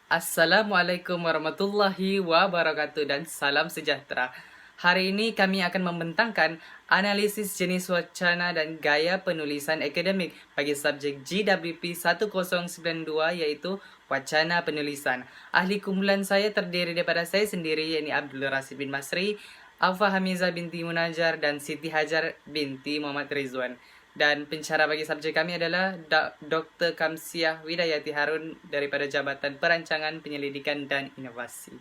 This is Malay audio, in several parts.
Assalamualaikum warahmatullahi wabarakatuh dan salam sejahtera. Hari ini kami akan membentangkan analisis jenis wacana dan gaya penulisan akademik bagi subjek GWP 1092 yaitu wacana penulisan. Ahli kumpulan saya terdiri daripada saya sendiri yakni Abdul Rasid bin Masri, Alfa Hamiza binti Munajar dan Siti Hajar binti Muhammad Rizwan. Dan pencara bagi subjek kami adalah Dr. Kamsiah Widayati Harun daripada Jabatan Perancangan Penyelidikan dan Inovasi.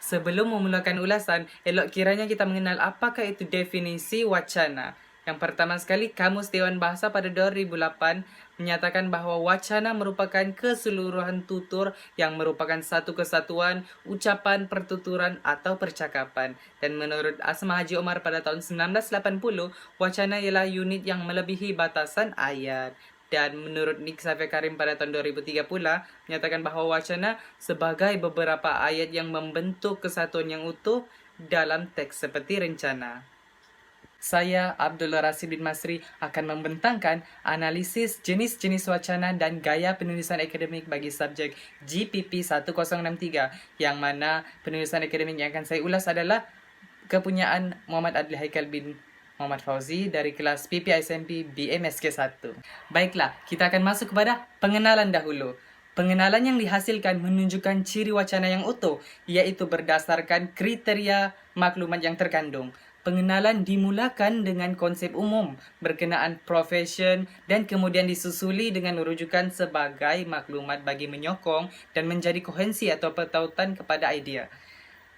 Sebelum memulakan ulasan, elok kiranya kita mengenal apakah itu definisi wacana. Yang pertama sekali, Kamus Dewan Bahasa pada 2008 menyatakan bahawa wacana merupakan keseluruhan tutur yang merupakan satu kesatuan, ucapan, pertuturan, atau percakapan. Dan menurut Asma Haji Omar pada tahun 1980, wacana ialah unit yang melebihi batasan ayat. Dan menurut Nik Safia Karim pada tahun 2003 pula, menyatakan bahawa wacana sebagai beberapa ayat yang membentuk kesatuan yang utuh dalam teks seperti rencana. Saya, Abdul Rasid bin Masri, akan membentangkan analisis jenis-jenis wacana dan gaya penulisan akademik bagi subjek GPP 1063, yang mana penulisan akademik yang akan saya ulas adalah kepunyaan Muhammad Adli Haikal bin Muhammad Fauzi dari kelas PPISMP BMSK 1. Baiklah, kita akan masuk kepada pengenalan dahulu. Pengenalan yang dihasilkan menunjukkan ciri wacana yang utuh, iaitu berdasarkan kriteria maklumat yang terkandung. Pengenalan dimulakan dengan konsep umum berkenaan profession dan kemudian disusuli dengan rujukan sebagai maklumat bagi menyokong dan menjadi kohensi atau pertautan kepada idea.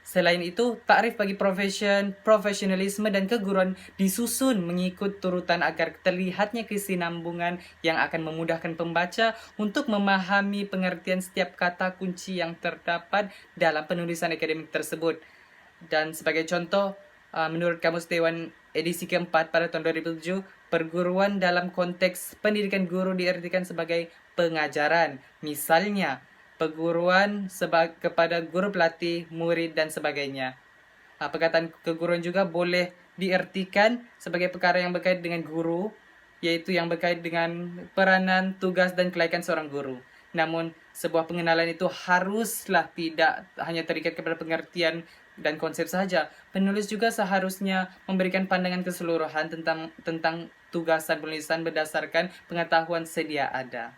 Selain itu, takrif bagi profession, profesionalisme dan keguruan disusun mengikut turutan agar terlihatnya kesinambungan yang akan memudahkan pembaca untuk memahami pengertian setiap kata kunci yang terdapat dalam penulisan akademik tersebut. Dan sebagai contoh, menurut Kamus Dewan edisi keempat pada tahun 2007, perguruan dalam konteks pendidikan guru diartikan sebagai pengajaran. Misalnya, perguruan kepada guru pelatih, murid, dan sebagainya. Perkataan keguruan juga boleh diartikan sebagai perkara yang berkait dengan guru, yaitu yang berkait dengan peranan, tugas, dan kelaikan seorang guru. Namun, sebuah pengenalan itu haruslah tidak hanya terikat kepada pengertian dan konsep sahaja. Penulis juga seharusnya memberikan pandangan keseluruhan tentang tugasan penulisan berdasarkan pengetahuan sedia ada.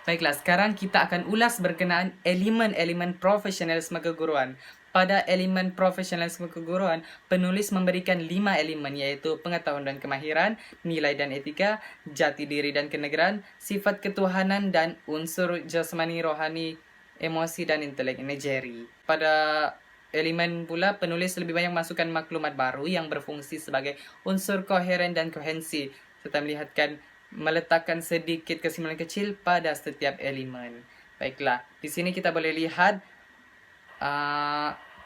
Baiklah, sekarang kita akan ulas berkenaan elemen-elemen profesionalisme keguruan. Pada elemen profesionalisme keguruan, penulis memberikan 5 elemen, yaitu pengetahuan dan kemahiran, nilai dan etika, jati diri dan kenegaraan, sifat ketuhanan, dan unsur jasmani, rohani, emosi, dan intelek, imagery. Pada elemen pula, penulis lebih banyak masukkan maklumat baru yang berfungsi sebagai unsur koheren dan kohensi, serta meletakkan sedikit kesimpulan kecil pada setiap elemen. Baiklah, di sini kita boleh lihat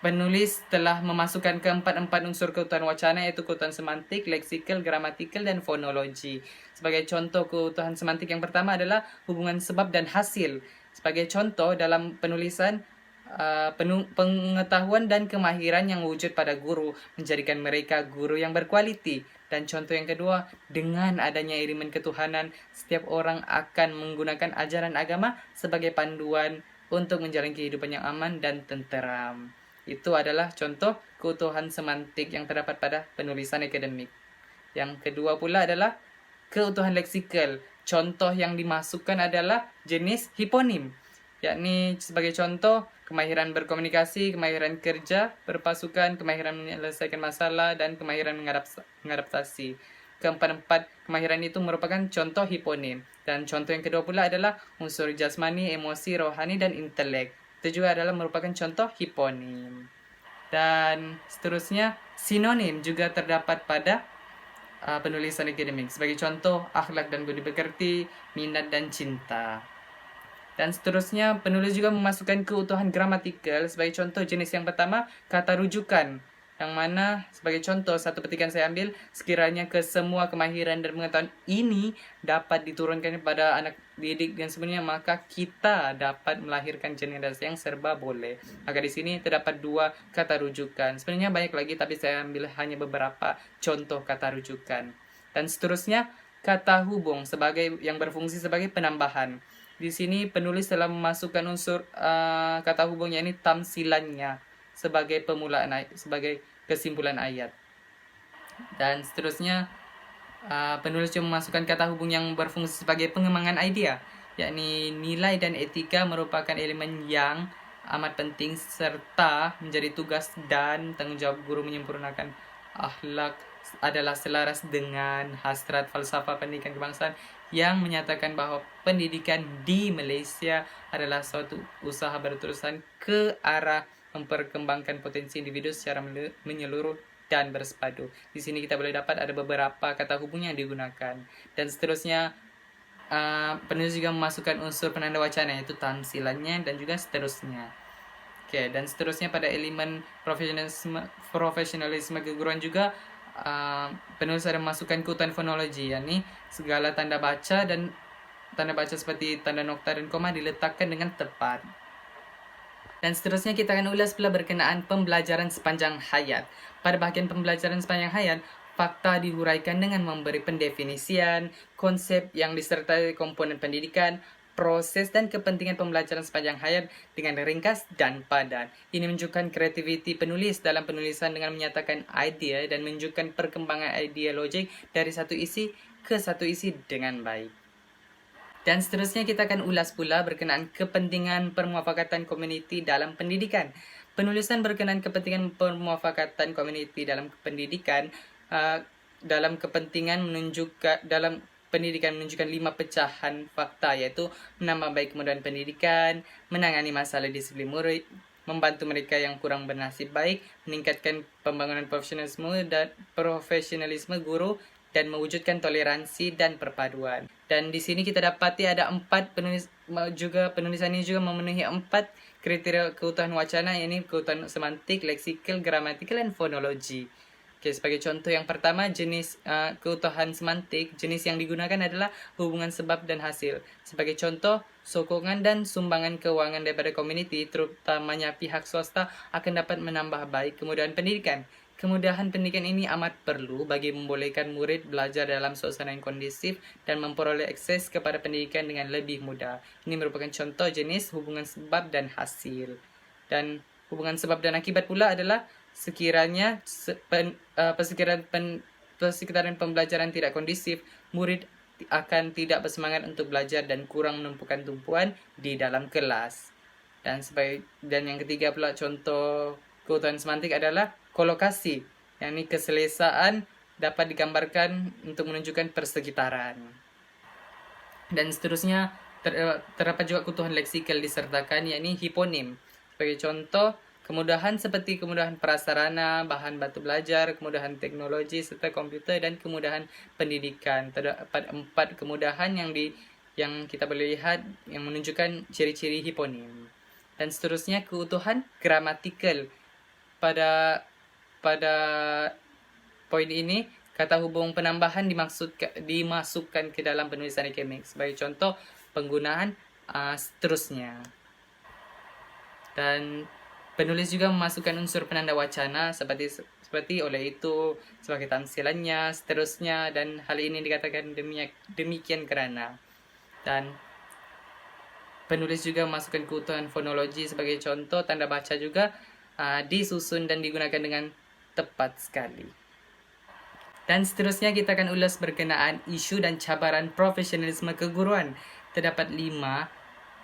penulis telah memasukkan keempat unsur keutuhan wacana, yaitu keutuhan semantik, leksikal, gramatikal, dan fonologi. Sebagai contoh keutuhan semantik yang pertama adalah hubungan sebab dan hasil. Sebagai contoh dalam penulisan, pengetahuan dan kemahiran yang wujud pada guru menjadikan mereka guru yang berkualiti. Dan contoh yang kedua, dengan adanya elemen ketuhanan, setiap orang akan menggunakan ajaran agama sebagai panduan untuk menjalani kehidupan yang aman dan tenteram. Itu adalah contoh keutuhan semantik yang terdapat pada penulisan akademik. Yang kedua pula adalah keutuhan leksikal. Contoh yang dimasukkan adalah jenis hiponim, yakni sebagai contoh kemahiran berkomunikasi, kemahiran kerja berpasukan, kemahiran menyelesaikan masalah, dan kemahiran mengadaptasi. Keempat kemahiran itu merupakan contoh hiponim. Dan contoh yang kedua pula adalah unsur jasmani, emosi, rohani, dan intelek. Itu juga adalah merupakan contoh hiponim. Dan seterusnya, sinonim juga terdapat pada penulisan akademik. Sebagai contoh, akhlak dan budi pekerti, minat dan cinta. Dan seterusnya, penulis juga memasukkan keutuhan gramatikal. Sebagai contoh, jenis yang pertama, kata rujukan. Yang mana, sebagai contoh, satu petikan saya ambil, sekiranya semua kemahiran dan pengetahuan ini dapat diturunkan kepada anak didik dan sebenarnya, maka kita dapat melahirkan generasi yang serba boleh. Maka di sini terdapat 2 kata rujukan. Sebenarnya banyak lagi, tapi saya ambil hanya beberapa contoh kata rujukan. Dan seterusnya, kata hubung yang berfungsi sebagai penambahan. di sini penulis telah memasukkan unsur kata hubungnya ini tamsilannya sebagai sebagai kesimpulan ayat. Dan seterusnya penulis juga memasukkan kata hubung yang berfungsi sebagai pengembangan idea, yakni nilai dan etika merupakan elemen yang amat penting serta menjadi tugas dan tanggung jawab guru menyempurnakan akhlak adalah selaras dengan hasrat falsafah pendidikan kebangsaan yang menyatakan bahwa pendidikan di Malaysia adalah suatu usaha berterusan ke arah memperkembangkan potensi individu secara menyeluruh dan bersepadu. Di sini kita boleh dapat ada beberapa kata hubung yang digunakan. Dan seterusnya penulis juga memasukkan unsur penanda wacana, yaitu tamsilannya dan juga seterusnya. Oke, dan seterusnya pada elemen profesionalisme keguruan juga penulis ada memasukkan keutuhan fonologi, yakni segala tanda baca dan tanda baca seperti tanda nokta dan koma diletakkan dengan tepat. Dan seterusnya kita akan ulas pula berkenaan pembelajaran sepanjang hayat. Pada bahagian pembelajaran sepanjang hayat, fakta dihuraikan dengan memberi pendefinisian, konsep yang disertai komponen pendidikan, proses dan kepentingan pembelajaran sepanjang hayat dengan ringkas dan padat. Ini menunjukkan kreativiti penulis dalam penulisan dengan menyatakan idea dan menunjukkan perkembangan idea logik dari satu isi ke satu isi dengan baik. Dan seterusnya kita akan ulas pula berkenaan kepentingan permuafakatan komuniti dalam pendidikan. Penulisan berkenaan kepentingan permuafakatan komuniti dalam pendidikan dalam pendidikan menunjukkan 5 pecahan fakta, yaitu menambah baik kemudahan pendidikan, menangani masalah disiplin murid, membantu mereka yang kurang bernasib baik, meningkatkan pembangunan profesionalisme guru, dan mewujudkan toleransi dan perpaduan. Dan di sini kita dapati ada 4 penulisan ini juga memenuhi 4 kriteria keutuhan wacana, yakni keutuhan semantik, leksikal, gramatikal, dan fonologi. Oke, sebagai contoh yang pertama, jenis keutuhan semantik, jenis yang digunakan adalah hubungan sebab dan hasil. Sebagai contoh, sokongan dan sumbangan keuangan daripada komuniti, terutamanya pihak swasta, akan dapat menambah baik kemudahan pendidikan. Kemudahan pendidikan ini amat perlu bagi membolehkan murid belajar dalam suasana yang kondusif dan memperoleh akses kepada pendidikan dengan lebih mudah. Ini merupakan contoh jenis hubungan sebab dan hasil. Dan hubungan sebab dan akibat pula adalah sekiranya persekitaran pembelajaran tidak kondusif, murid akan tidak bersemangat untuk belajar dan kurang menumpukan tumpuan di dalam kelas. Dan yang ketiga pula contoh keutuhan semantik adalah kolokasi, yakni keselesaan dapat digambarkan untuk menunjukkan persekitaran. Dan seterusnya terdapat juga keutuhan leksikal disertakan, yakni hiponim. Sebagai contoh, kemudahan seperti kemudahan prasarana, bahan batu belajar, kemudahan teknologi serta komputer, dan kemudahan pendidikan. Terdapat 4 kemudahan yang kita boleh lihat yang menunjukkan ciri-ciri hiponim. Dan seterusnya keutuhan gramatikal. Pada poin ini, kata hubung penambahan dimasukkan ke dalam penulisan akademik. Sebagai contoh, penggunaan seterusnya. Dan penulis juga memasukkan unsur penanda wacana seperti oleh itu, sebagai tamsilannya, seterusnya, dan hal ini dikatakan demikian kerana. Dan penulis juga memasukkan keutuhan fonologi sebagai contoh, tanda baca juga disusun dan digunakan dengan tepat sekali. Dan seterusnya kita akan ulas berkenaan isu dan cabaran profesionalisme keguruan. Terdapat 5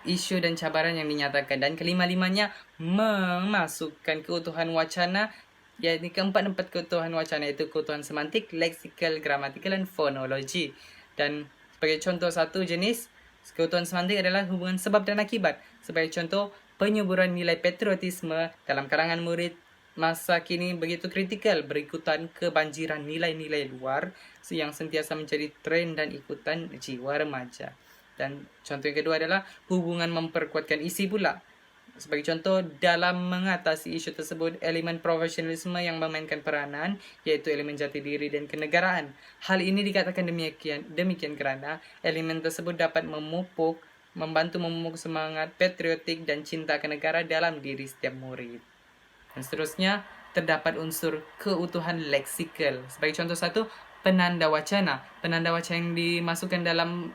isu dan cabaran yang dinyatakan, dan kelima-limanya memasukkan keutuhan wacana, yakni keempat keutuhan wacana, yaitu keutuhan semantik, leksikal, gramatikal, dan fonologi. Dan sebagai contoh satu jenis keutuhan semantik adalah hubungan sebab dan akibat. Sebagai contoh, penyuburan nilai patriotisme dalam kalangan murid masa kini begitu kritikal berikutan kebanjiran nilai-nilai luar yang sentiasa menjadi tren dan ikutan jiwa remaja. Dan contoh yang kedua adalah hubungan memperkuatkan isi pula. Sebagai contoh, dalam mengatasi isu tersebut, elemen profesionalisme yang memainkan peranan, yaitu elemen jati diri dan kenegaraan. Hal ini dikatakan demikian kerana elemen tersebut dapat membantu memupuk semangat patriotik dan cinta ke negara dalam diri setiap murid. Dan seterusnya, terdapat unsur keutuhan leksikal. Sebagai contoh satu, penanda wacana. Penanda wacana yang dimasukkan dalam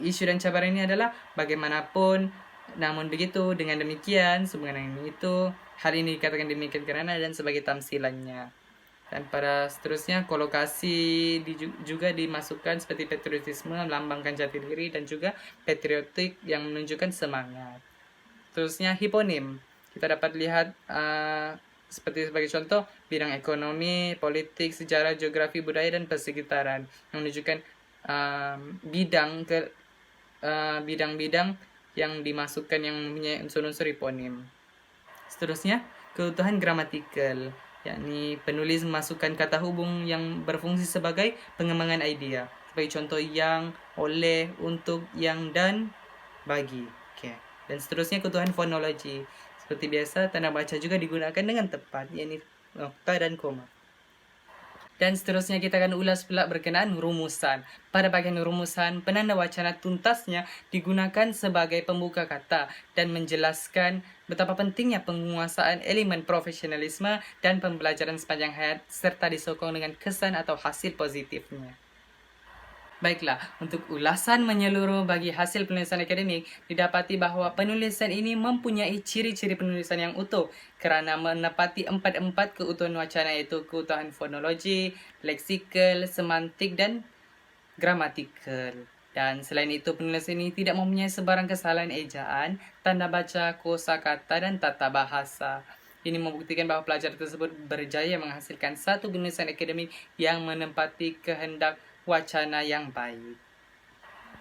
isu dan cabaran ini adalah bagaimanapun. Namun begitu, dengan demikian, sehubungan dengan itu, hal ini dikatakan demikian karena dan sebagai tamsilannya. Dan pada seterusnya, kolokasi juga dimasukkan seperti patriotisme, melambangkan jati diri, dan juga patriotik yang menunjukkan semangat. Terusnya, hiponim. Kita dapat lihat seperti sebagai contoh, bidang ekonomi, politik, sejarah, geografi, budaya, dan persekitaran. Yang menunjukkan bidang-bidang yang dimasukkan yang mempunyai unsur-unsur hiponim. Seterusnya, keutuhan gramatikal, yakni penulis memasukkan kata hubung yang berfungsi sebagai pengembangan idea. Sebagai contoh, yang, oleh, untuk, yang, dan, bagi. Okay. Dan seterusnya, keutuhan fonologi. Seperti biasa, tanda baca juga digunakan dengan tepat, yakni nokta dan koma. Dan seterusnya kita akan ulas pula berkenaan rumusan. Pada bagian rumusan, penanda wacana tuntasnya digunakan sebagai pembuka kata dan menjelaskan betapa pentingnya penguasaan elemen profesionalisme dan pembelajaran sepanjang hayat serta disokong dengan kesan atau hasil positifnya. Baiklah, untuk ulasan menyeluruh bagi hasil penulisan akademik, didapati bahawa penulisan ini mempunyai ciri-ciri penulisan yang utuh kerana menepati empat keutuhan wacana, iaitu keutuhan fonologi, leksikal, semantik, dan gramatikal. Dan selain itu, penulisan ini tidak mempunyai sebarang kesalahan ejaan, tanda baca, kosakata, dan tata bahasa. Ini membuktikan bahawa pelajar tersebut berjaya menghasilkan satu penulisan akademik yang menempati kehendak wacana yang baik.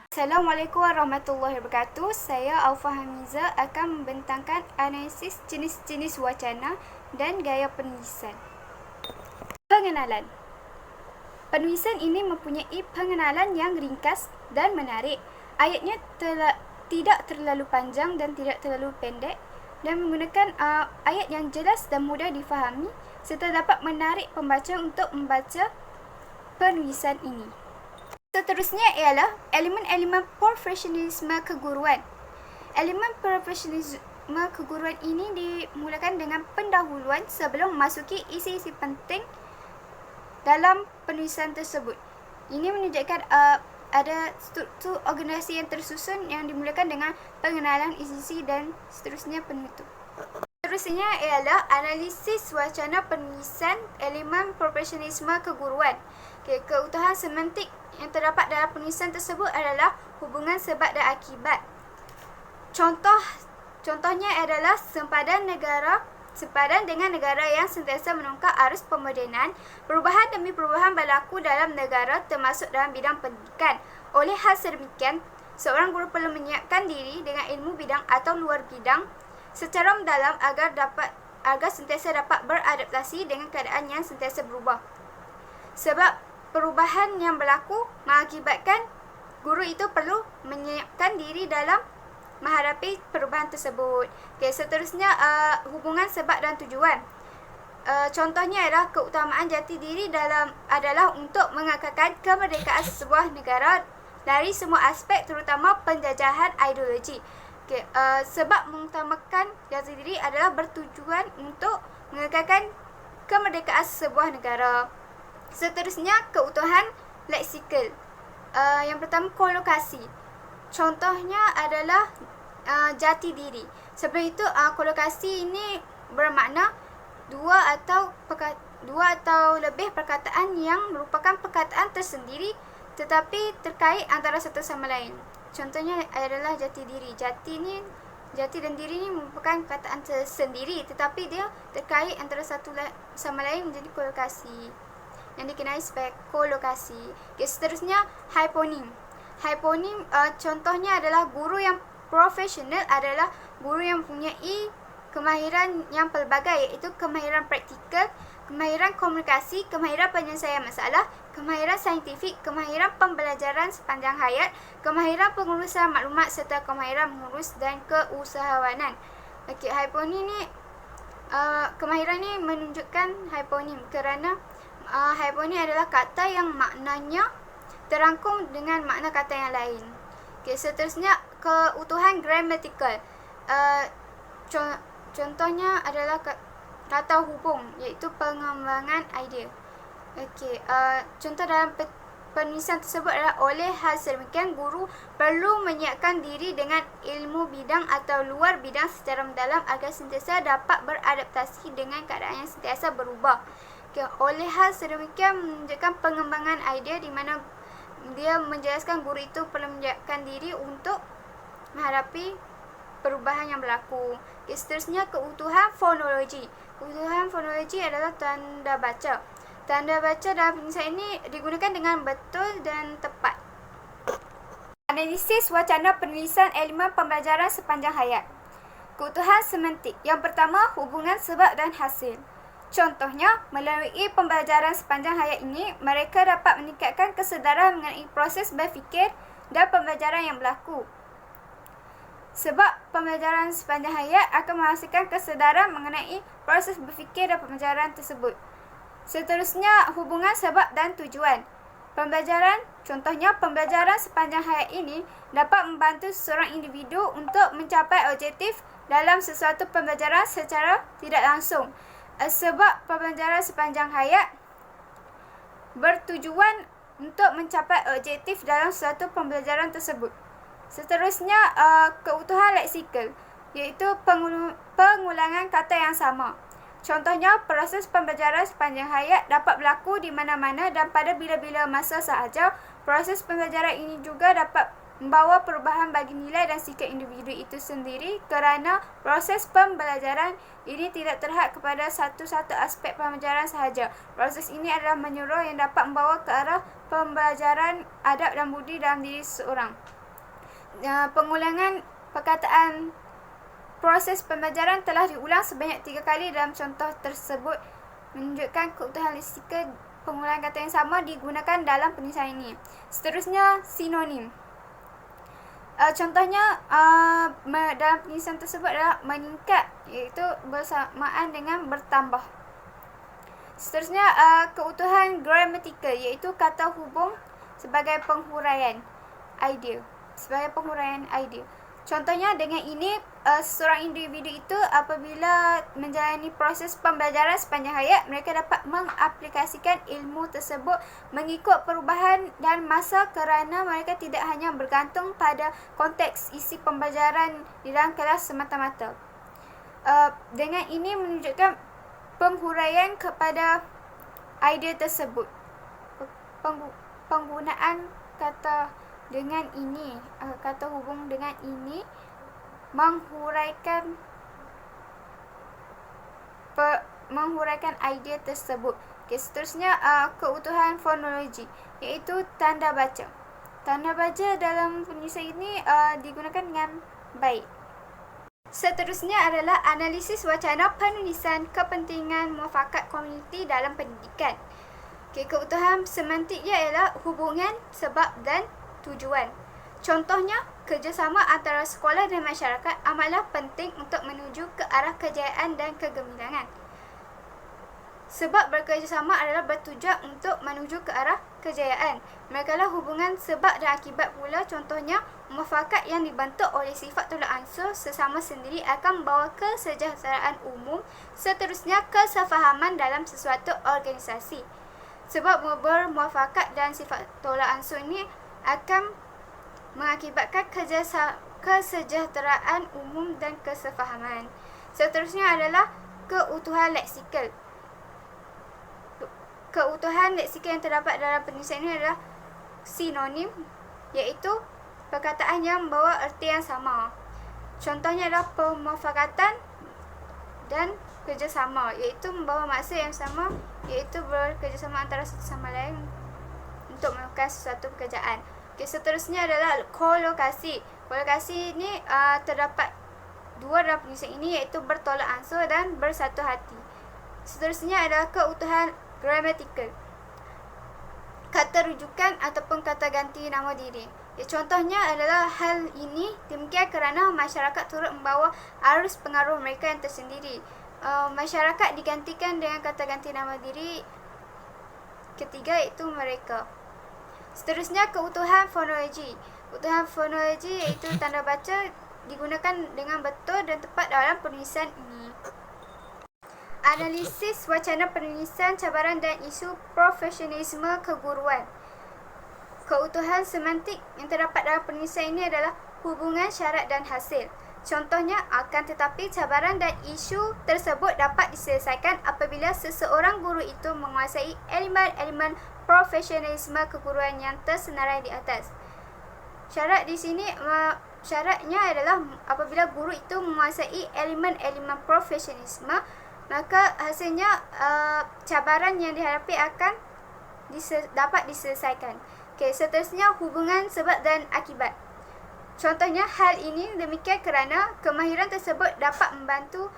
Assalamualaikum warahmatullahi wabarakatuh. Saya Aufa Hamiza akan membentangkan analisis jenis-jenis wacana dan gaya penulisan. Pengenalan. Penulisan ini mempunyai pengenalan yang ringkas dan menarik. Ayatnya tidak terlalu panjang dan tidak terlalu pendek dan menggunakan ayat yang jelas dan mudah difahami serta dapat menarik pembaca untuk membaca penulisan ini. Seterusnya ialah elemen-elemen profesionalisme keguruan. Elemen profesionalisme keguruan ini dimulakan dengan pendahuluan sebelum memasuki isi-isi penting dalam penulisan tersebut. Ini menunjukkan ada struktur organisasi yang tersusun yang dimulakan dengan pengenalan isi-isi dan seterusnya penutup. Seterusnya ialah analisis wacana penulisan elemen profesionalisme keguruan. Keutuhan semantik yang terdapat dalam penulisan tersebut adalah hubungan sebab dan akibat. Contohnya adalah sempadan dengan negara yang sentiasa menongkak arus pemodenan. Perubahan demi perubahan berlaku dalam negara termasuk dalam bidang pendidikan. Oleh hal sedemikian, seorang guru perlu menyiapkan diri dengan ilmu bidang atau luar bidang secara mendalam agar sentiasa dapat beradaptasi dengan keadaan yang sentiasa berubah. Sebab perubahan yang berlaku mengakibatkan guru itu perlu menyiapkan diri dalam menghadapi perubahan tersebut. Seterusnya hubungan sebab dan tujuan. Contohnya adalah keutamaan jati diri adalah untuk mengekalkan kemerdekaan sebuah negara dari semua aspek, terutama penjajahan ideologi. Sebab mengutamakan jati diri adalah bertujuan untuk mengekalkan kemerdekaan sebuah negara. Seterusnya, keutuhan leksikal. Yang pertama, kolokasi. Contohnya adalah jati diri. Sebelum itu, kolokasi ini bermakna dua atau lebih perkataan yang merupakan perkataan tersendiri tetapi terkait antara satu sama lain. Contohnya adalah jati diri. Jati dan diri ini merupakan perkataan tersendiri tetapi dia terkait antara satu sama lain menjadi kolokasi yang dikenali sebagai kolokasi. Seterusnya, hiponim. Hiponim contohnya adalah guru yang profesional adalah guru yang mempunyai kemahiran yang pelbagai, iaitu kemahiran praktikal, kemahiran komunikasi, kemahiran penyelesaian masalah, kemahiran saintifik, kemahiran pembelajaran sepanjang hayat, kemahiran pengurusan maklumat serta kemahiran mengurus dan keusahawanan. Hiponim ni kemahiran ni menunjukkan hiponim kerana hiponim adalah kata yang maknanya terangkum dengan makna kata yang lain. Seterusnya, keutuhan gramatikal. Contohnya adalah kata hubung, iaitu pengembangan idea. Contoh dalam penulisan tersebut adalah oleh hal sedemikian, guru perlu menyiapkan diri dengan ilmu bidang atau luar bidang secara mendalam agar sentiasa dapat beradaptasi dengan keadaan yang sentiasa berubah. Okay, oleh hal sedemikian menunjukkan pengembangan idea di mana dia menjelaskan guru itu perlu menyiapkan diri untuk menghadapi perubahan yang berlaku. Okay, seterusnya keutuhan fonologi. Keutuhan fonologi adalah tanda baca. Tanda baca dalam penulisan ini digunakan dengan betul dan tepat. Analisis wacana penulisan elemen pembelajaran sepanjang hayat. Keutuhan semantik. Yang pertama, hubungan sebab dan hasil. Contohnya, melalui pembelajaran sepanjang hayat ini, mereka dapat meningkatkan kesedaran mengenai proses berfikir dan pembelajaran yang berlaku. Sebab pembelajaran sepanjang hayat akan menghasilkan kesedaran mengenai proses berfikir dan pembelajaran tersebut. Seterusnya, hubungan sebab dan tujuan. Contohnya pembelajaran sepanjang hayat ini dapat membantu seseorang individu untuk mencapai objektif dalam sesuatu pembelajaran secara tidak langsung. Sebab pembelajaran sepanjang hayat bertujuan untuk mencapai objektif dalam suatu pembelajaran tersebut. Seterusnya, keutuhan leksikal, iaitu pengulangan kata yang sama. Contohnya, proses pembelajaran sepanjang hayat dapat berlaku di mana-mana dan pada bila-bila masa sahaja. Proses pembelajaran ini juga dapat membawa perubahan bagi nilai dan sikap individu itu sendiri kerana proses pembelajaran ini tidak terhad kepada satu-satu aspek pembelajaran sahaja. Proses ini adalah menyuruh yang dapat membawa ke arah pembelajaran adab dan budi dalam diri seseorang. Pengulangan perkataan proses pembelajaran telah diulang sebanyak 3 kali dalam contoh tersebut, menunjukkan keutuhan leksikal. Pengulangan kata yang sama digunakan dalam penulisan ini. Seterusnya, sinonim. Contohnya dalam penulisan tersebut adalah meningkat, iaitu bersamaan dengan bertambah. Seterusnya, keutuhan gramatikal, iaitu kata hubung sebagai penghuraian idea. Contohnya, dengan ini seseorang individu itu apabila menjalani proses pembelajaran sepanjang hayat, mereka dapat mengaplikasikan ilmu tersebut mengikut perubahan dan masa kerana mereka tidak hanya bergantung pada konteks isi pembelajaran di dalam kelas semata-mata. Dengan ini menunjukkan penghuraian kepada idea tersebut. Penggunaan kata dengan ini, kata hubung dengan ini menghuraikan idea tersebut. Okay, seterusnya, keutuhan fonologi, iaitu tanda baca. Tanda baca dalam penulisan ini digunakan dengan baik. Seterusnya adalah analisis wacana penulisan kepentingan muafakat komuniti dalam pendidikan. Okay, keutuhan semantiknya ialah hubungan sebab dan tujuan. Contohnya, kerjasama antara sekolah dan masyarakat amatlah penting untuk menuju ke arah kejayaan dan kegemilangan. Sebab berkerjasama adalah bertujuan untuk menuju ke arah kejayaan. Merekalah hubungan sebab dan akibat pula. Contohnya, muafakat yang dibentuk oleh sifat tolak ansur sesama sendiri akan membawa kesejahteraan umum. Seterusnya, kesefahaman dalam sesuatu organisasi. Sebab bermuafakat dan sifat tolak ansur ini akan mengakibatkan kesejahteraan umum dan kesefahaman. Seterusnya adalah keutuhan leksikal. Keutuhan leksikal yang terdapat dalam penulisan ini adalah sinonim, iaitu perkataan yang membawa erti yang sama. Contohnya adalah pemuafakatan dan kerjasama, iaitu membawa maksud yang sama, iaitu bekerjasama antara satu sama lain untuk melakukan sesuatu pekerjaan. Okay, seterusnya adalah kolokasi. Kolokasi ini terdapat 2 dalam penulisan ini, iaitu bertolak ansur dan bersatu hati. Seterusnya adalah keutuhan gramatikal. Kata rujukan ataupun kata ganti nama diri. Contohnya adalah hal ini demikian kerana masyarakat turut membawa arus pengaruh mereka yang tersendiri. Masyarakat digantikan dengan kata ganti nama diri ketiga, iaitu mereka. Seterusnya, keutuhan fonologi. Keutuhan fonologi iaitu tanda baca digunakan dengan betul dan tepat dalam penulisan ini. Analisis wacana penulisan cabaran dan isu profesionalisme keguruan. Keutuhan semantik yang terdapat dalam penulisan ini adalah hubungan syarat dan hasil. Contohnya, akan tetapi cabaran dan isu tersebut dapat diselesaikan apabila seseorang guru itu menguasai elemen-elemen profesionalisme keguruan yang tersenarai di atas. Syarat di sini, syaratnya adalah apabila guru itu menguasai elemen-elemen profesionalisme, maka hasilnya cabaran yang dihadapi akan dapat diselesaikan. Seterusnya, hubungan sebab dan akibat. Contohnya, hal ini demikian kerana kemahiran tersebut dapat membantu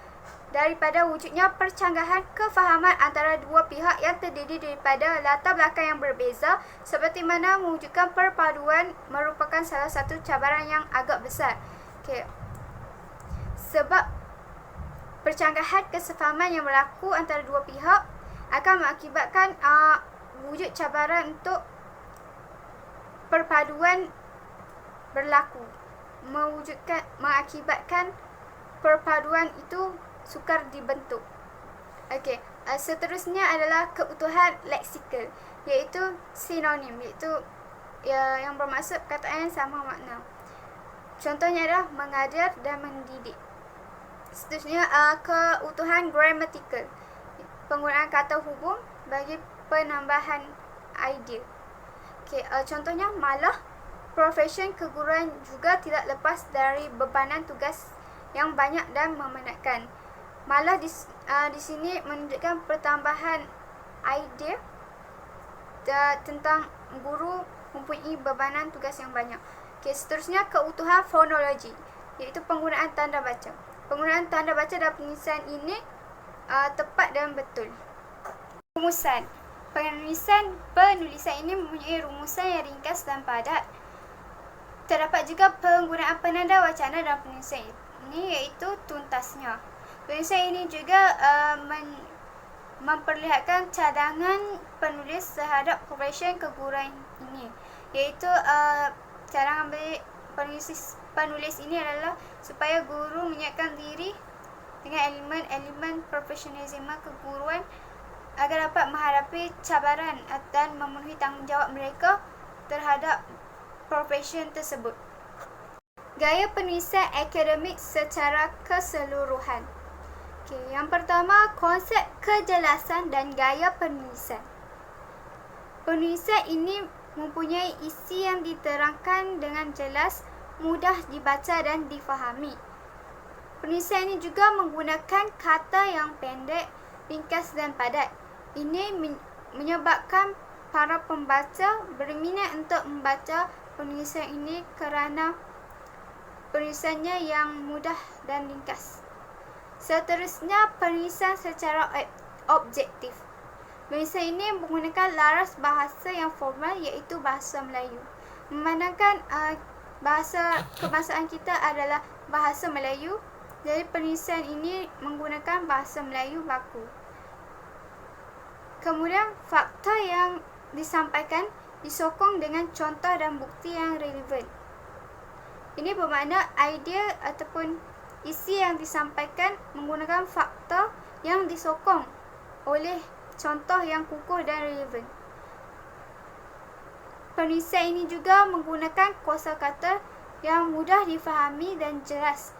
daripada wujudnya percanggahan kefahaman antara dua pihak yang terdiri daripada latar belakang yang berbeza, seperti mana mewujudkan perpaduan merupakan salah satu cabaran yang agak besar. Sebab percanggahan kesefahaman yang berlaku antara dua pihak akan mengakibatkan wujud cabaran untuk perpaduan berlaku, mengakibatkan perpaduan itu sukar dibentuk. Seterusnya adalah keutuhan leksikal, iaitu sinonim, iaitu yang bermaksud perkataan yang sama makna. Contohnya adalah mengajar dan mendidik. Seterusnya, keutuhan gramatikal, penggunaan kata hubung bagi penambahan idea. Contohnya, malah profesion keguruan juga tidak lepas dari bebanan tugas yang banyak dan memenatkan. Malah di sini menunjukkan pertambahan idea tentang guru mempunyai bebanan tugas yang banyak. Seterusnya, keutuhan fonologi, iaitu penggunaan tanda baca. Penggunaan tanda baca dalam penulisan ini tepat dan betul. Rumusan. Penulisan ini mempunyai rumusan yang ringkas dan padat. Terdapat juga penggunaan penanda wacana dalam penulisan ini, iaitu tuntasnya. Penulisan ini juga memperlihatkan cadangan penulis terhadap profesion keguruan ini, iaitu cadangan penulis ini adalah supaya guru menyiapkan diri dengan elemen-elemen profesionalisme keguruan agar dapat menghadapi cabaran dan memenuhi tanggungjawab mereka terhadap profesion tersebut. Gaya penulisan akademik secara keseluruhan. Yang pertama, konsep kejelasan dan gaya penulisan. Penulisan ini mempunyai isi yang diterangkan dengan jelas, mudah dibaca dan difahami. Penulisan ini juga menggunakan kata yang pendek, ringkas dan padat. Ini menyebabkan para pembaca berminat untuk membaca penulisan ini kerana penulisannya yang mudah dan ringkas. Seterusnya, penulisan secara objektif. Penulisan ini menggunakan laras bahasa yang formal, iaitu bahasa Melayu. Memandangkan kebangsaan kita adalah bahasa Melayu, jadi penulisan ini menggunakan bahasa Melayu baku. Kemudian, fakta yang disampaikan disokong dengan contoh dan bukti yang relevan. Ini bermakna idea ataupun isi yang disampaikan menggunakan fakta yang disokong oleh contoh yang kukuh dan relevan. Penulisan ini juga menggunakan kosakata yang mudah difahami dan jelas.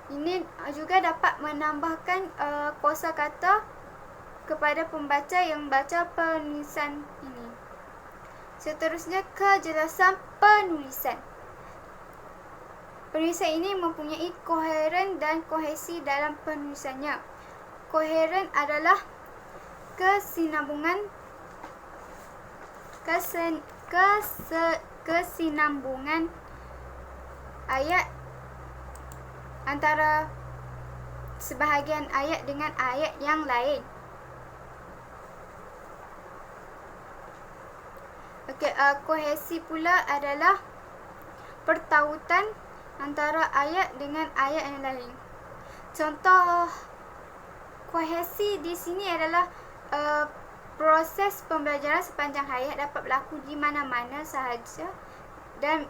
Ini juga dapat menambahkan kosakata kepada pembaca yang baca penulisan ini. Seterusnya, kejelasan penulisan. Penulisan ini mempunyai koheren dan kohesi dalam penulisannya. Koheren adalah kesinambungan ayat antara sebahagian ayat dengan ayat yang lain. Kohesi pula adalah pertautan antara ayat dengan ayat yang lain. Contoh kohesi di sini adalah proses pembelajaran sepanjang hayat dapat berlaku di mana-mana sahaja dan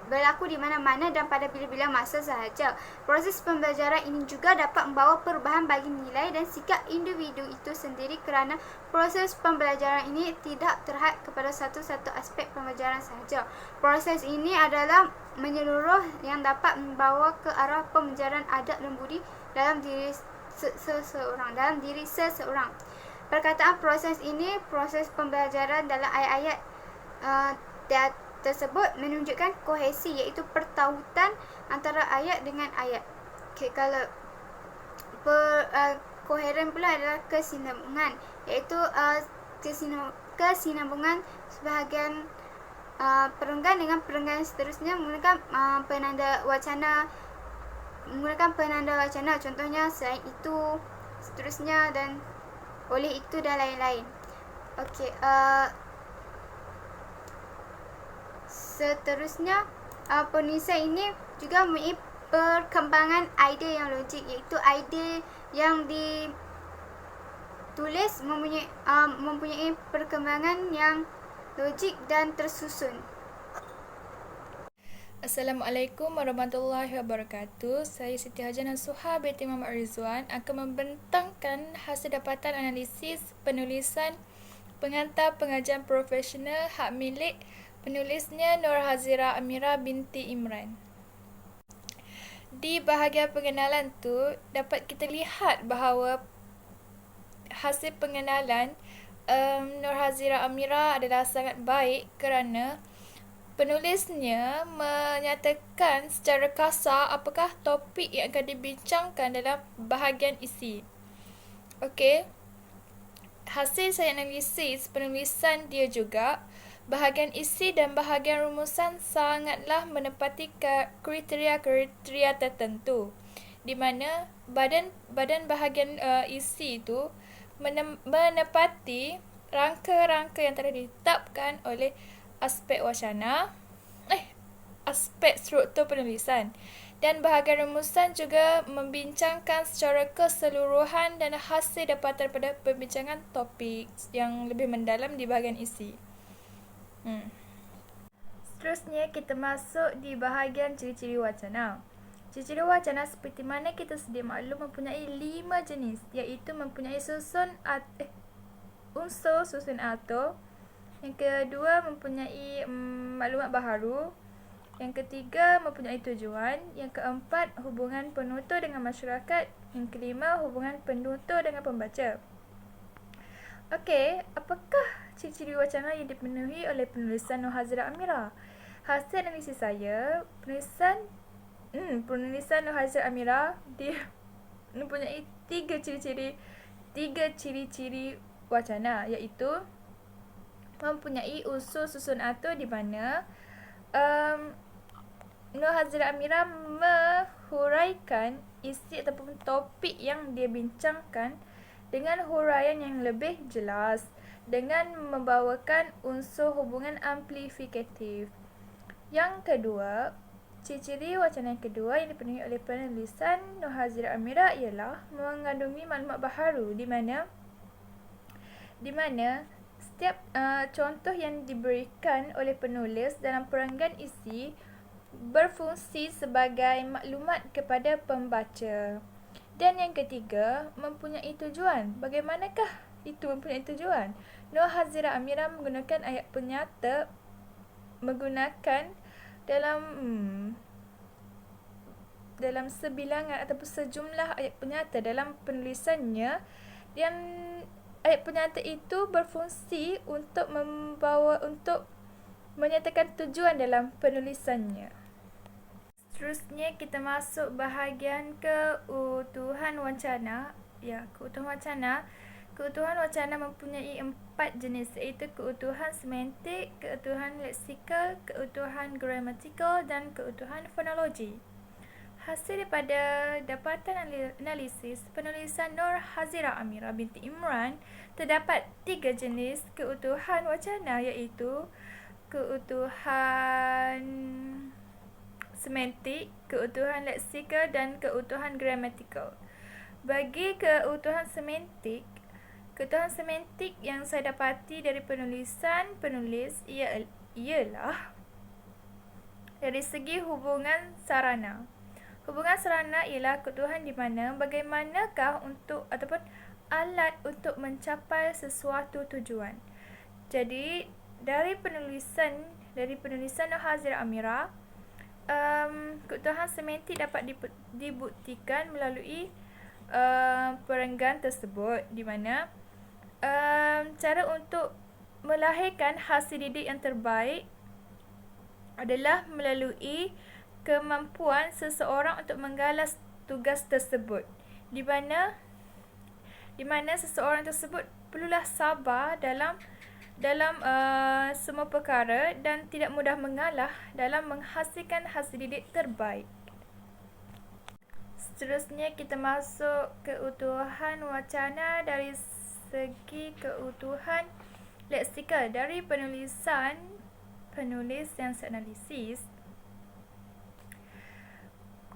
berlaku di mana-mana dan pada bila-bila masa sahaja. Proses pembelajaran ini juga dapat membawa perubahan bagi nilai dan sikap individu itu sendiri kerana proses pembelajaran ini tidak terhad kepada satu-satu aspek pembelajaran sahaja. Proses ini adalah menyeluruh yang dapat membawa ke arah pembelajaran adab dan budi dalam diri seseorang. Perkataan proses ini, proses pembelajaran dalam ayat-ayat tersebut menunjukkan kohesi, iaitu pertautan antara ayat dengan ayat. Okay, kalau koheren pula adalah kesinambungan, iaitu kesinambungan sebahagian perenggan dengan perenggan seterusnya menggunakan penanda wacana. Contohnya selain itu, seterusnya, dan oleh itu dan lain-lain. Okey, seterusnya penulisan ini juga mempunyai perkembangan idea yang logik, iaitu idea yang ditulis mempunyai perkembangan yang logik dan tersusun. Assalamualaikum warahmatullahi wabarakatuh. Saya Siti Hajar Nasuha binti Muhammad Rizwan akan membentangkan hasil dapatan analisis penulisan pengantar pengajian profesional hak milik penulisnya Nur Hazira Amira binti Imran. Di bahagian pengenalan tu dapat kita lihat bahawa hasil pengenalan Nur Hazira Amira adalah sangat baik kerana penulisnya menyatakan secara kasar apakah topik yang akan dibincangkan dalam bahagian isi. Okey. Hasil saya analisis penulisan dia juga, bahagian isi dan bahagian rumusan sangatlah menepati kriteria tertentu, di mana badan bahagian isi itu menepati rangka-rangka yang telah ditetapkan oleh aspek wacana, aspek struktur penulisan, dan bahagian rumusan juga membincangkan secara keseluruhan dan hasil dapatan pada pembincangan topik yang lebih mendalam di bahagian isi. Seterusnya kita masuk di bahagian ciri-ciri wacana. Ciri-ciri wacana seperti mana kita sedia maklum mempunyai 5 jenis, iaitu mempunyai unsur susun atur. Yang kedua, mempunyai maklumat baharu. Yang ketiga, mempunyai tujuan. Yang keempat, hubungan penutur dengan masyarakat. Yang kelima, hubungan penutur dengan pembaca. Okey, apakah ciri-ciri wacana yang dipenuhi oleh penulisan Nur Hazira Amira? Hasil analisis saya, penulisan Nur Hazira Amira dia mempunyai tiga ciri-ciri wacana, iaitu mempunyai unsur susun atur di mana Nur Hazira Amira menghuraikan isi ataupun topik yang dia bincangkan dengan huraian yang lebih jelas dengan membawakan unsur hubungan amplifikatif. Yang kedua, ciri-ciri wacana yang kedua yang dipenuhi oleh penulisan Nur Hazira Amira ialah mengandungi maklumat baharu, di mana setiap contoh yang diberikan oleh penulis dalam perenggan isi berfungsi sebagai maklumat kepada pembaca. Dan yang ketiga, mempunyai tujuan. Bagaimanakah itu mempunyai tujuan? Nur Hazira Amira menggunakan ayat penyata dalam sebilangan ataupun sejumlah ayat penyata dalam penulisannya, dan ayat penyata itu berfungsi untuk menyatakan tujuan dalam penulisannya. Seterusnya kita masuk bahagian keutuhan wacana. Keutuhan wacana mempunyai 4 jenis, iaitu keutuhan semantik, keutuhan leksikal, keutuhan gramatikal dan keutuhan fonologi. Hasil daripada dapatan analisis penulisan Nur Hazira Amira binti Imran, terdapat 3 jenis keutuhan wacana, iaitu keutuhan semantik, keutuhan leksikal dan keutuhan gramatikal. Bagi keutuhan semantik yang saya dapati dari penulisan penulis ialah Dari segi hubungan sarana. Hubungan sarana ialah ketuhan di mana bagaimanakah untuk ataupun alat untuk mencapai sesuatu tujuan. Jadi dari penulisan Nur Hazira Amira, ketuhan semantik dapat dibuktikan melalui perenggan tersebut, di mana cara untuk melahirkan hasil didik yang terbaik adalah melalui kemampuan seseorang untuk menggalas tugas tersebut, di mana seseorang tersebut perlulah sabar dalam semua perkara dan tidak mudah mengalah dalam menghasilkan hasil didik terbaik. Seterusnya kita masuk keutuhan wacana dari segi keutuhan leksikal. Dari penulis yang analisis,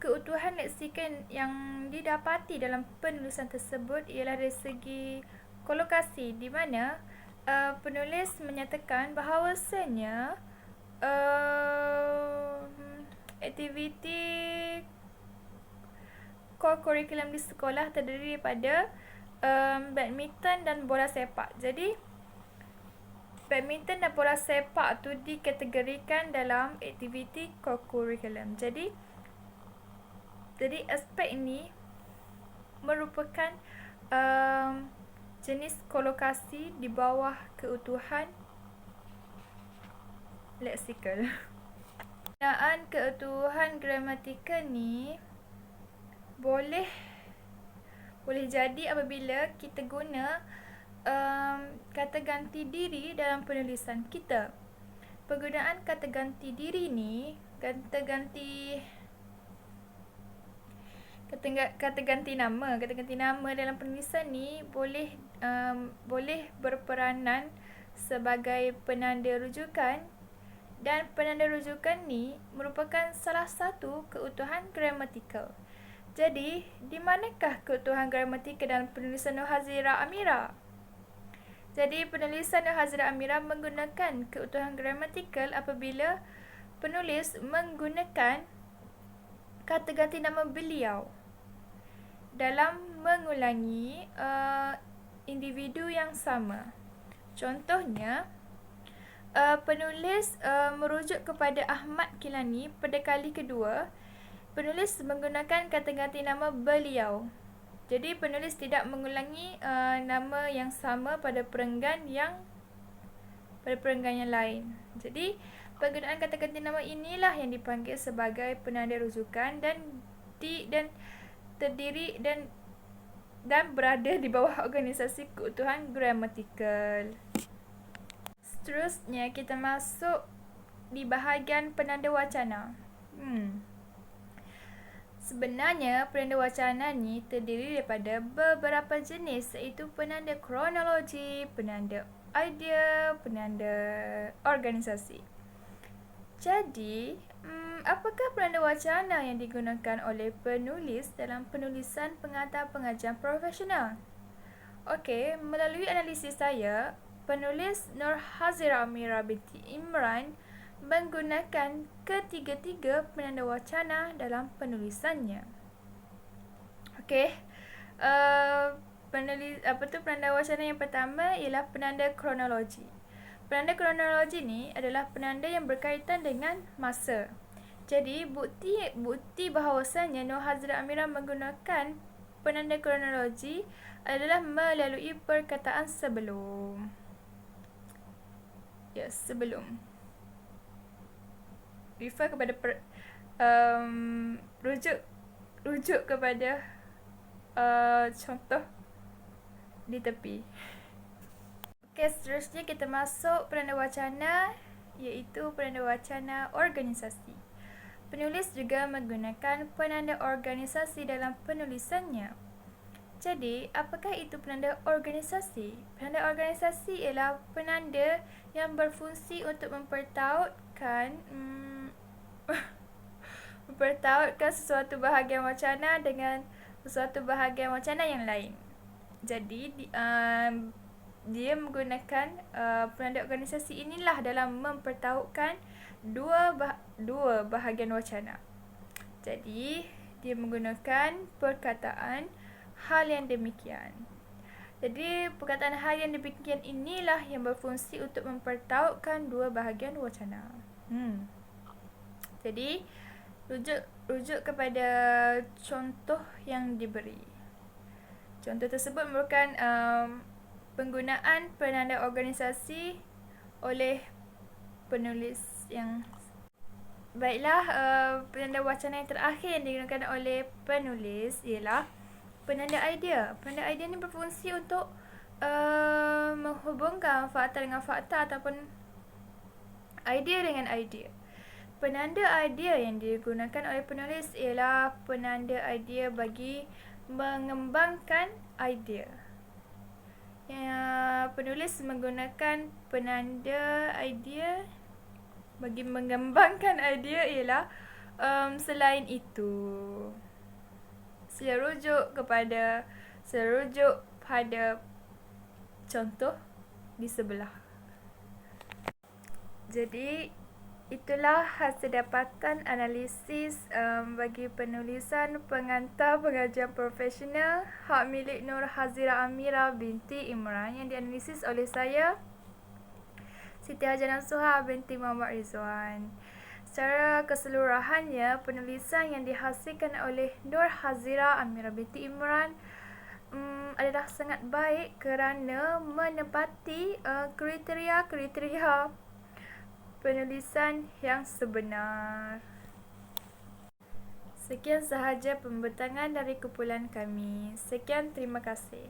keutuhan leksikal yang didapati dalam penulisan tersebut ialah dari segi kolokasi, di mana penulis menyatakan bahawasanya aktiviti core curriculum di sekolah terdiri daripada badminton dan bola sepak. Jadi badminton dan bola sepak tu dikategorikan dalam aktiviti core curriculum. Jadi aspek ini merupakan jenis kolokasi di bawah keutuhan leksikal. Penggunaan keutuhan gramatikal ni boleh jadi apabila kita guna kata ganti diri dalam penulisan kita. Penggunaan kata ganti diri ni, kata ganti nama dalam penulisan ni boleh berperanan sebagai penanda rujukan, dan penanda rujukan ni merupakan salah satu keutuhan gramatikal. Jadi, di manakah keutuhan gramatikal dalam penulisan Nur Hazira Amira? Jadi, penulisan Nur Hazira Amira menggunakan keutuhan gramatikal apabila penulis menggunakan kata ganti nama beliau dalam mengulangi individu yang sama. Contohnya, penulis merujuk kepada Ahmad Kilani pada kali kedua. Penulis menggunakan kata ganti nama beliau. Jadi penulis tidak mengulangi nama yang sama pada perenggan yang lain. Jadi penggunaan kata ganti nama inilah yang dipanggil sebagai penanda rujukan dan terdiri dan berada di bawah organisasi keutuhan gramatikal. Seterusnya kita masuk di bahagian penanda wacana. Sebenarnya penanda wacana ni terdiri daripada beberapa jenis, iaitu penanda kronologi, penanda idea, penanda organisasi. Jadi, apakah penanda wacana yang digunakan oleh penulis dalam penulisan pengajar-pengajian profesional? Okey, melalui analisis saya, penulis Nur Hazira Amira binti Imran menggunakan ketiga-tiga penanda wacana dalam penulisannya. Okey, penanda wacana yang pertama ialah penanda kronologi. Penanda kronologi ni adalah penanda yang berkaitan dengan masa. Jadi, bukti bahawasanya Nur Hazira Amira menggunakan penanda kronologi adalah melalui perkataan sebelum. Sebelum. Refer kepada rujuk kepada contoh di tepi. Okey, seterusnya kita masuk penanda wacana, iaitu penanda wacana organisasi. Penulis juga menggunakan penanda organisasi dalam penulisannya. Jadi, apakah itu penanda organisasi? Penanda organisasi ialah penanda yang berfungsi untuk mempertautkan sesuatu bahagian wacana dengan sesuatu bahagian wacana yang lain. Jadi, dia menggunakan penanda organisasi inilah dalam mempertautkan dua bahagian wacana. Jadi, dia menggunakan perkataan hal yang demikian. Jadi, perkataan hal yang demikian inilah yang berfungsi untuk mempertautkan dua bahagian wacana. Jadi, rujuk kepada contoh yang diberi. Contoh tersebut merupakan penggunaan penanda organisasi oleh penulis yang baiklah. Penanda wacana yang terakhir yang digunakan oleh penulis ialah penanda idea. Penanda idea ni berfungsi untuk menghubungkan fakta dengan fakta ataupun idea dengan idea. Penanda idea yang digunakan oleh penulis ialah penanda idea bagi mengembangkan idea. Penulis menggunakan penanda idea bagi mengembangkan idea ialah selain itu. Saya rujuk pada contoh di sebelah. Jadi, itulah hasil dapatan analisis bagi penulisan pengantar pengajian profesional hak milik Nur Hazira Amira binti Imran yang dianalisis oleh saya, Siti Hajar Nasuha binti Muhammad Rizwan. Secara keseluruhannya, penulisan yang dihasilkan oleh Nur Hazira Amira binti Imran adalah sangat baik kerana menepati kriteria-kriteria penulisan yang sebenar. Sekian sahaja pembentangan dari kumpulan kami. Sekian, terima kasih.